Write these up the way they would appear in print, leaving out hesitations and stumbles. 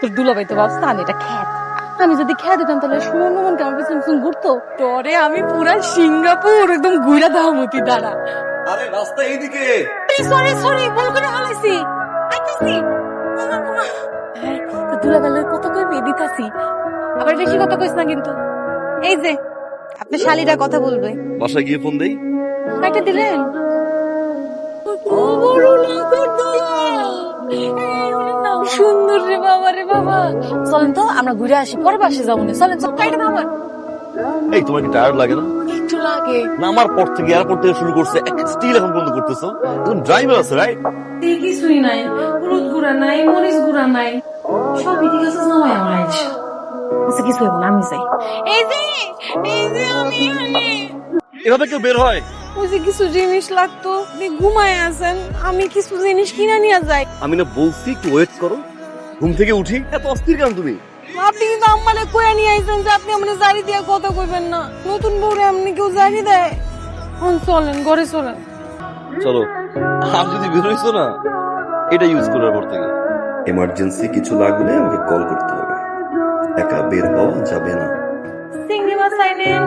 তোর দুলাভাই তো ভাবছে তাহলে এটা খ্যাত। আমি যদি খেয়ে দিতাম তাহলে সুমন মন কেমন পিছন পিছন ঘুরতো। তোরে আমি পুরা সিঙ্গাপুর একদম ঘুরা দাহামতি দাঁড়া। আরে রাস্তা এইদিকে। সরি সরি ভুল করে ফেলাইছি। আইতাছি। তো দুলাভাইয়ের কত কইবি দিতাছি। আবার বেশি কথা কইস না কিন্তু। এই যে আপনার শালিরা কথা বলবে। বাসায় গিয়ে ফোন দেই। কাইটা দিলেন? সুন্দর রে বাবা রে বাবা। চলেন তো আমরা ঘুরে আসি, পরে বাসে যাবো না। চলেন চল কাইটা দাও। এই তোমার কি টায়ার্ড লাগে না? একটু লাগে। নামার পর থেকে এয়ারপোর্ট থেকে শুরু করছে স্টিল এখন পর্যন্ত করতেছো। এখন ড্রাইভার আছে রাইট? কিছুই নাই, হলুদ গুঁড়া নাই, মরিচ গুঁড়া নাই, সবই ঠিক আছে। জামাই আমার আইসা আচ্ছা কিছু হইব না, আমি যাই। এই যে আমি এভাবে কেউ বের হয়? ওই যে কিছু জিনিস লাগতো, আপনি ঘুমায় আছেন, আমি কিছু জিনিস কিনে নিয়ে যাই। আমি না বলছি একটু ওয়েট করো। ঘুম থেকে উঠি এত অস্থির কেন তুমি? আপনি কিন্তু আমারে কইয়া নিয়ে আইছেন যে আপনি আমারে জারি দিয়া কথা কইবেন না। নতুন বউরে এমনি কেউ জারি দেয়? চলেন ঘরে চলেন। চলো। আর যদি বেরোইছো না এটা ইউজ করার পর থেকে এমার্জেন্সি কিছু লাগলে আমাকে কল করতে হবে, একা বের হওয়া যাবে না। চিংড়ি মাছ আইনেন।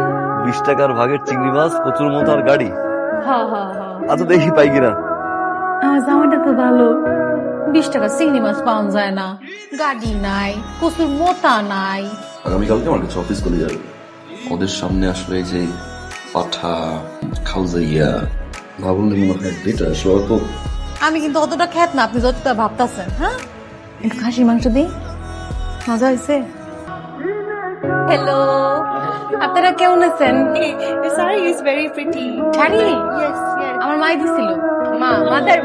20 টাকার ভাগের চিংড়ি মাছ, প্রচুর মতো আর গাড়ি। হ্যাঁ হ্যাঁ হ্যাঁ, আচ্ছা দেখি পাই কিনা। আমার জামাইটা তো ভালো। 20 টাকা চিংড়ি মাছ পাওয়া যায় না, গাড়ি নাই, কচুর মোতা নাই। আগামীকালকে আমার কাছে অফিস কলে যাবে, ওদের সামনে আসলে এই যে পাঠা খাউজাইয়া না বললে মনে হয় বেটার স্বল্প। আমি কিন্তু অতটা খ্যাত না আপনি যতটা ভাবতেছেন। হ্যাঁ একটু খাসির মাংস দিই, মজা হয়েছে। হ্যালো, আপনারা কেমন আছেন? Sari is very pretty. Sari Yes, yes. আমার মাই দিছিল। মাদার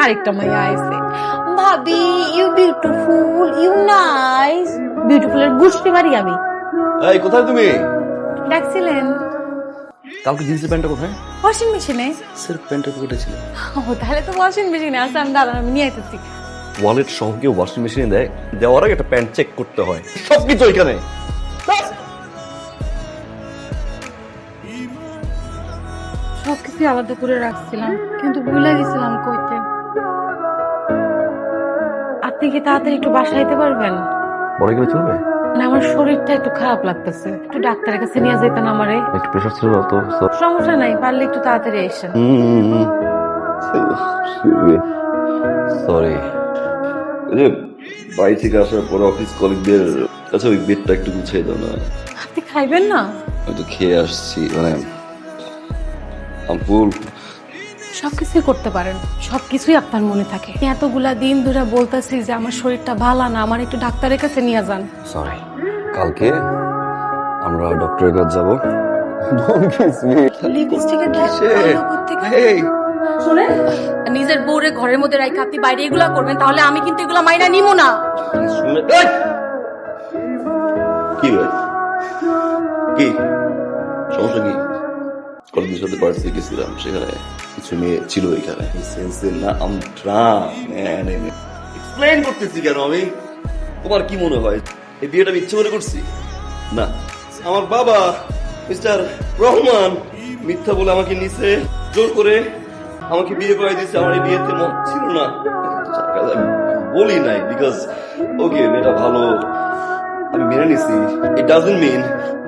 আরেকটা মাইয়া আইছে। ভাবি ইউ বিউটিফুল, ইউ নাইস। বিউটিফুলের গুষ্টি মারি আমি। এই কোথায় তুমি? ডাকছিলেন? কালকে জিন্সের প্যান্টটা কোথায়? ওয়াশিং মেশিনে। স্যার প্যান্টের পকেটে ছিল। ও তাহলে তো ওয়াশিং মেশিনে আছে। আমি দাঁড়ান, আমি নিয়ে আইতেছি। ওয়ালেট সহ কেউ ওয়াশিং মেশিনে দেয়? দেওয়ার আগে একটা প্যান্ট চেক করতে হয়। সবকিছু এখানে। সবকিছু আলাদা করে রাখছিলাম কিন্তু ভুলে গেছিলাম কইতে। আপনি কি তাড়াতাড়ি একটু বাসায় যেতে পারবেন? পরে গেলে চলবে? মানে আমার শরীরটা একটু খারাপ লাগতেছে, একটু ডাক্তারের কাছে নিয়ে যেতেন আমারে। একটু প্রেশার ছিল তো। সমস্যা নাই, পারলে একটু তাড়াতাড়ি এসেন। সরি। ওই যে বাড়ি থেকে আসার পর অফিস কলিগদের আচ্ছা ওই বেডটা একটু গুছিয়ে দাও না। আপনি খাইবেন না? আমি তো খেয়ে আসছি, মানে ফুল। সবকিছুই করতে পারেন, সবকিছুই আপনার মনে থাকে। এতগুলা দিন ধরে বলতেছি যে আমার শরীরটা ভালো না, আমার একটু ডাক্তারের কাছে নিয়ে যান। সরি, কালকে আমরা ডক্টরের কাছে যাবো। লিপস্টিকের এই নিজের বউরে ঘরের মধ্যে রাখা আপনি বাইরে এগুলা করবেন, তাহলে আমি কিন্তু এগুলা মাইনা নিবো না। কি ভাই, কি সমস্যা কি? কলেজের সাথে পার্টিতে গেছিলাম, সেখানে কিছু মেয়ে ছিল এখানে। সেন্সের না এক্সপ্লেইন করতেছি কেন আমি? তোমার কি মনে হয় এই বিয়েটা আমি ইচ্ছে করে করছি? না, আমার বাবা মিস্টার রহমান মিথ্যা বলে আমাকে নিচে জোর করে আমাকে বিয়ে করে দিয়েছে। আমার এই বিয়েতে মত ছিল না, আমি বলি নাই বিকজ ওকে মেয়েটা ভালো, আমি মেনে নিছি। ইট ডাজন্ট মিন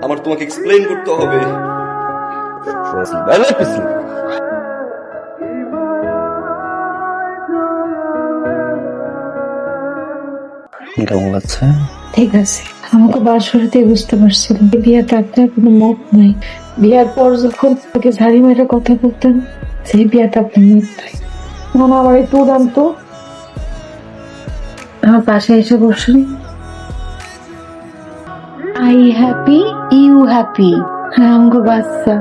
আমার তোমাকে এক্সপ্লেইন করতে হবে। কেমন লাগছে? ঠিক আছে, আমাকে বাসরতে বুঝতে পারছিলাম বিয়েটা আপনার কোনো মত নাই। বিয়ার পর যখন তাকে ঝাড়ি মেরে কথা বলতেন, সেই বিয়াটা আপনার মত নাই। এখন আমার একটু উড়ান তো, আমার পাশে এসে বসুন। I happy, you happy. হ্যাঁ, আমাকে বাচ্চা